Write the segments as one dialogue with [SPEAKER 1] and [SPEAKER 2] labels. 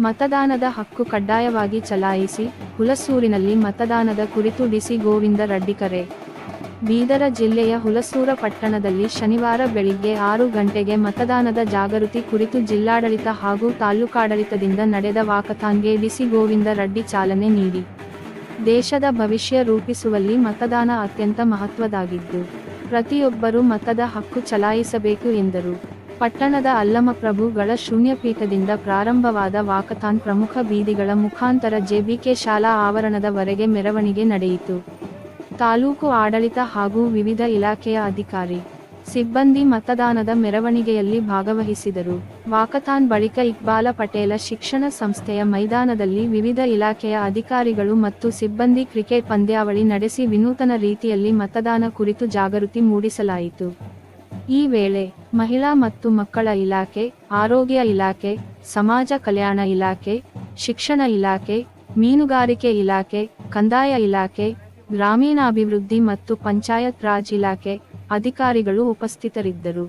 [SPEAKER 1] ಮತದಾನದ ಹಕ್ಕು ಕಡ್ಡಾಯವಾಗಿ ಚಲಾಯಿಸಿ, ಹುಲಸೂರಿನಲ್ಲಿ ಮತದಾನದ ಕುರಿತು ಡಿಸಿ ಗೋವಿಂದ ರೆಡ್ಡಿ ಕರೆ. ಬೀದರ ಜಿಲ್ಲೆಯ ಹುಲಸೂರ ಪಟ್ಟಣದಲ್ಲಿ ಶನಿವಾರ ಬೆಳಿಗ್ಗೆ 6 ಗಂಟೆಗೆ ಮತದಾನದ ಜಾಗೃತಿ ಕುರಿತು ಜಿಲ್ಲಾಡಳಿತ ಹಾಗೂ ತಾಲೂಕಾಡಳಿತದಿಂದ ನಡೆದ ವಾಕಥಾನ್ಗೆ ಡಿಸಿ ಗೋವಿಂದ ರೆಡ್ಡಿ ಚಾಲನೆ ನೀಡಿ, ದೇಶದ ಭವಿಷ್ಯ ರೂಪಿಸುವಲ್ಲಿ ಮತದಾನ ಅತ್ಯಂತ ಮಹತ್ವದ್ದಾಗಿದ್ದು, ಪ್ರತಿಯೊಬ್ಬರೂ ಮತದ ಹಕ್ಕು ಚಲಾಯಿಸಬೇಕು ಎಂದರು. ಪಟ್ಟಣದ ಅಲ್ಲಮಪ್ರಭುಗಳ ಶೂನ್ಯಪೀಠದಿಂದ ಪ್ರಾರಂಭವಾದ ವಾಕಥಾನ್ ಪ್ರಮುಖ ಬೀದಿಗಳ ಮುಖಾಂತರ ಜೆಬಿಕೆ ಶಾಲಾ ಆವರಣದವರೆಗೆ ಮೆರವಣಿಗೆ ನಡೆಯಿತು. ತಾಲೂಕು ಆಡಳಿತ ಹಾಗೂ ವಿವಿಧ ಇಲಾಖೆಯ ಅಧಿಕಾರಿ, ಸಿಬ್ಬಂದಿ ಮತದಾನದ ಮೆರವಣಿಗೆಯಲ್ಲಿ ಭಾಗವಹಿಸಿದರು. ವಾಕಥಾನ್ ಬಳಿಕ ಇಕ್ಬಾಲ ಪಟೇಲ ಶಿಕ್ಷಣ ಸಂಸ್ಥೆಯ ಮೈದಾನದಲ್ಲಿ ವಿವಿಧ ಇಲಾಖೆಯ ಅಧಿಕಾರಿಗಳು ಮತ್ತು ಸಿಬ್ಬಂದಿ ಕ್ರಿಕೆಟ್ ಪಂದ್ಯಾವಳಿ ನಡೆಸಿ ವಿನೂತನ ರೀತಿಯಲ್ಲಿ ಮತದಾನ ಕುರಿತು ಜಾಗೃತಿ ಮೂಡಿಸಲಾಯಿತು. ಈ ವೇಳೆ ಮಹಿಳಾ ಮತ್ತು ಮಕ್ಕಳ ಇಲಾಖೆ, ಆರೋಗ್ಯ ಇಲಾಖೆ, ಸಮಾಜ ಕಲ್ಯಾಣ ಇಲಾಖೆ, ಶಿಕ್ಷಣ ಇಲಾಖೆ, ಮೀನುಗಾರಿಕೆ ಇಲಾಖೆ, ಕಂದಾಯ ಇಲಾಖೆ, ಗ್ರಾಮೀಣಾಭಿವೃದ್ಧಿ ಮತ್ತು ಪಂಚಾಯತ್ ರಾಜ್ ಇಲಾಖೆ ಅಧಿಕಾರಿಗಳು ಉಪಸ್ಥಿತರಿದ್ದರು.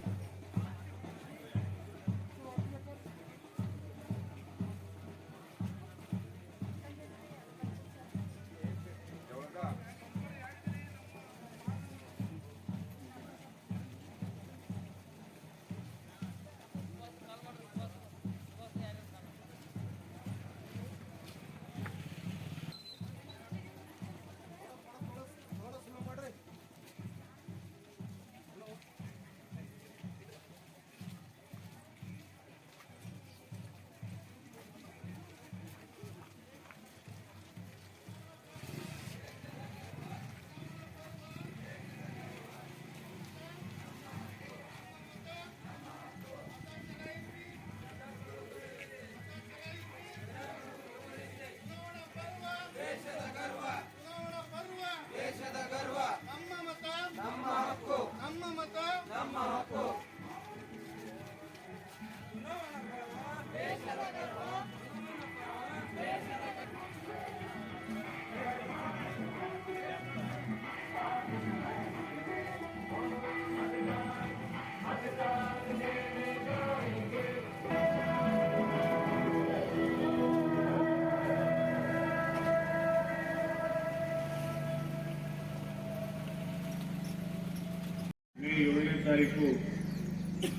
[SPEAKER 2] ಮೇ 7ನೇ ತಾರೀಕು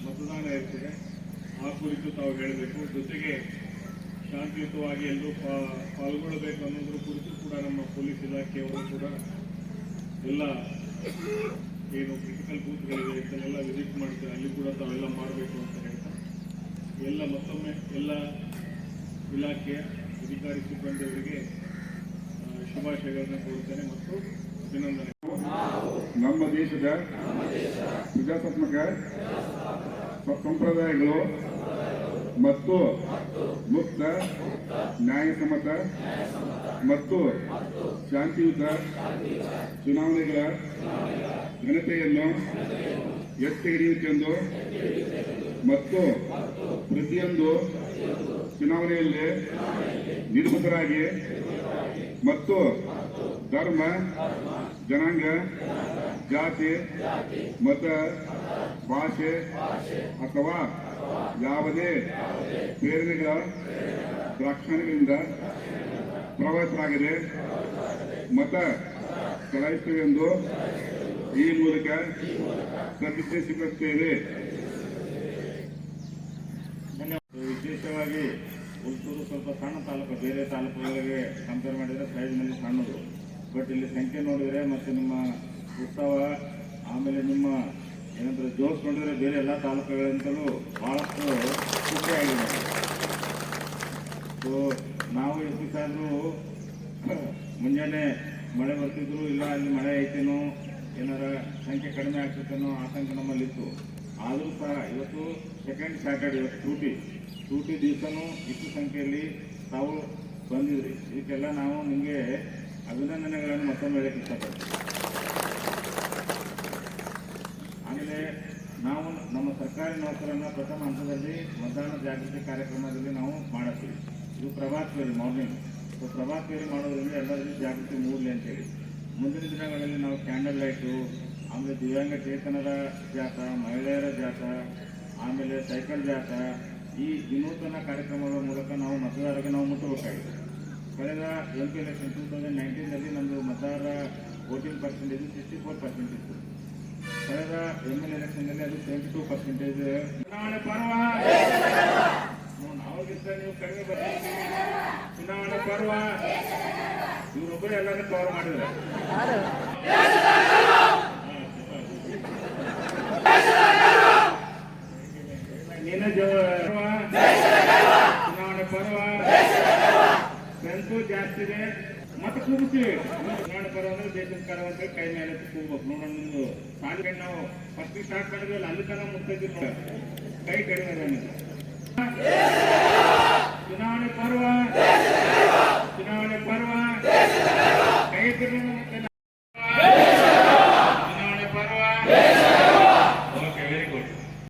[SPEAKER 2] ಮತದಾನ ಇರ್ತದೆ. ಆ ಕುರಿತು ತಾವು ಹೇಳಬೇಕು. ಜೊತೆಗೆ ಶಾಂತಿಯುತವಾಗಿ ಎಲ್ಲರೂ ಪಾಲ್ಗೊಳ್ಳಬೇಕು ಅನ್ನೋದ್ರ ಕುರಿತು ಕೂಡ ನಮ್ಮ ಪೊಲೀಸ್ ಇಲಾಖೆಯವರು ಕೂಡ ಎಲ್ಲ ಏನು ಕ್ರಿಟಿಕಲ್ ಬೂತ್ಗಳಿವೆ ಇದನ್ನೆಲ್ಲ ವಿಸಿಟ್ ಮಾಡ್ತಾರೆ, ಅಲ್ಲಿ ಕೂಡ ತಾವೆಲ್ಲ ಮಾಡಬೇಕು ಅಂತ ಹೇಳ್ತಾ ಎಲ್ಲ ಮತ್ತೊಮ್ಮೆ ಎಲ್ಲ ಇಲಾಖೆಯ ಅಧಿಕಾರಿ ಸಿಬ್ಬಂದಿಯವರಿಗೆ ಶುಭಾಶಯಗಳನ್ನು ಕೋರುತ್ತೇನೆ ಮತ್ತು ಅಭಿನಂದನೆ.
[SPEAKER 3] ನಮ್ಮ ದೇಶದ ಪ್ರಜಾಸತ್ತಾತ್ಮಕ ಸಂಪ್ರದಾಯಗಳು ಮತ್ತು ಮುಕ್ತ, ನ್ಯಾಯಸಮ್ಮತ ಮತ್ತು ಶಾಂತಿಯುತ ಚುನಾವಣೆಗಳ ಘನತೆಯನ್ನು ಎತ್ತಿ ಹಿಡಿಯುತ್ತೆಂದು ಮತ್ತು ಪ್ರತಿಯೊಂದು ಚುನಾವಣೆಯಲ್ಲಿ ನಿರ್ಭೀತರಾಗಿ ಮತ್ತು ಧರ್ಮ, ಜನಾಂಗ, ಜಾತಿ, ಮತ, ಭಾಷೆ ಅಥವಾ ಯಾವುದೇ ಪ್ರೇರಣೆಗಳ ದಾಕ್ಷಿಣ್ಯಗಳಿಂದ ಪ್ರಭಾವಿತರಾಗದೆ ಮತ ಚಲಾಯಿಸುತ್ತೇವೆಂದು ಈ ಮೂಲಕ ಪ್ರತಿಜ್ಞೆ ಸ್ವೀಕರಿಸುತ್ತೇವೆ.
[SPEAKER 2] ವಿಶೇಷವಾಗಿ ಹುಲ್ಸೂರು ಸ್ವಲ್ಪ ಸಣ್ಣ ತಾಲೂಕು, ಬೇರೆ ತಾಲೂಕುಗಳಿಗೆ ಕಂಪೇರ್ ಮಾಡಿದರೆ ಸೈಜ್ನಲ್ಲಿ ಸಣ್ಣದು. ಬಟ್ ಇಲ್ಲಿ ಸಂಖ್ಯೆ ನೋಡಿದರೆ ಮತ್ತು ನಿಮ್ಮ ಉತ್ಸವ ಆಮೇಲೆ ನಿಮ್ಮ ಏನಂದ್ರೆ ಜೋಶ್ ನೋಡಿದರೆ ಬೇರೆ ಎಲ್ಲ ತಾಲೂಕುಗಳಿಂದಲೂ ಭಾಳಷ್ಟು ಖುಷಿಯಾಗಿದೆ. ಸೊ ನಾವು ಎಷ್ಟಾದರೂ ಮುಂಜಾನೆ ಮಳೆ ಬರ್ತಿದ್ರು, ಇಲ್ಲ ಅಲ್ಲಿ ಮಳೆ ಐತೇನೋ, ಏನಾರ ಸಂಖ್ಯೆ ಕಡಿಮೆ ಆಗ್ತೈತೇನೋ ಆತಂಕ ನಮ್ಮಲ್ಲಿತ್ತು. ಆದರೂ ಸಹ ಇವತ್ತು ಸೆಕೆಂಡ್ ಸ್ಯಾಟರ್ಡೆ, ಇವತ್ತು ಸೂಟಿ ದಿವಸನೂ ಇಷ್ಟು ಸಂಖ್ಯೆಯಲ್ಲಿ ತಾವು ಬಂದಿದ್ರಿ. ಇದಕ್ಕೆಲ್ಲ ನಾವು ನಿಮಗೆ ಅಭಿನಂದನೆಗಳನ್ನು ಮತ್ತೊಮ್ಮೆ ಹೇಳಕ್ಕೆ ಇಷ್ಟಪಡ್ತೀವಿ. ಆಮೇಲೆ ನಾವು ನಮ್ಮ ಸರ್ಕಾರಿ ನೌಕರನ್ನ ಪ್ರಥಮ ಹಂತದಲ್ಲಿ ಮತದಾನ ಜಾಗೃತಿ ಕಾರ್ಯಕ್ರಮದಲ್ಲಿ ನಾವು ಮಾಡುತ್ತೀವಿ. ಇದು Prabhat fairy morning. So Prabhat fairy ಮಾಡೋದ್ರಿಂದ ಎಲ್ಲರಿಗೂ ಜಾಗೃತಿ ಮೂಡಲಿ ಅಂತೇಳಿ ಮುಂದಿನ ದಿನಗಳಲ್ಲಿ ನಾವು ಕ್ಯಾಂಡಲ್ ಲೈಟು, ಆಮೇಲೆ ದಿವ್ಯಾಂಗ ಚೇತನರ ಜಾಥಾ, ಮಹಿಳೆಯರ ಜಾಥಾ, ಆಮೇಲೆ ಸೈಕಲ್ ಜಾಥಾ,
[SPEAKER 4] ಈ ವಿನೂತನ ಕಾರ್ಯಕ್ರಮದ ಮೂಲಕ ನಾವು ಮತದಾರರಿಗೆ ನಾವು ಮುಟ್ಟಬೇಕಾಗಿದೆ. ಕಳೆದ MP ಎಲೆಕ್ಷನ್ 2019ನಲ್ಲಿ ನಮ್ಮದು ಮತದಾರರ ವೋಟಿಂಗ್ ಪರ್ಸೆಂಟೇಜ್ 64% ಇತ್ತು. ಕಳೆದ ML ಎಲೆಕ್ಷನ್ನಲ್ಲಿ ಅದು 72%. ಚುನಾವಣೆ ಪರ್ವ ನಾವಾಗಿದ್ದ ನೀವು ಕಡಿಮೆ ಬರ್ತೀವಿ. ಚುನಾವಣೆ ಪರ್ವ ಇವರೊಬ್ಬರು ಎಲ್ಲರೂ ಕವರ್ ಮಾಡಿದ್ರೆ ಚುನಾವಣೆ ಪರ್ವ ಸ್ಟ್ರೆಂತು ಜಾಸ್ತಿ ಇದೆ. ಮತ್ತೆ ಕೂಗುತ್ತೀವಿ ಚುನಾವಣೆ ಪರ್ವ ಅಂದ್ರೆ ದೇಶದ ಕರ್ವ ಅಂತ ಕೈ ಮೇಲೆ ಕೂಗ್ಬೇಕು. ನೋಡೋಣ ನಿಮ್ದು ಸಾಲಿಗೆ ನಾವು ಫಸ್ಟ್ ಸ್ಟಾರ್ಟ್ ಮಾಡಿದ್ವಲ್ಲ ಅಲ್ಲಿ ತನಕ ಮುಗ್ತಿದ್ವಿ, ಕೈ ಕಡಿಮೆ ಇದೆ.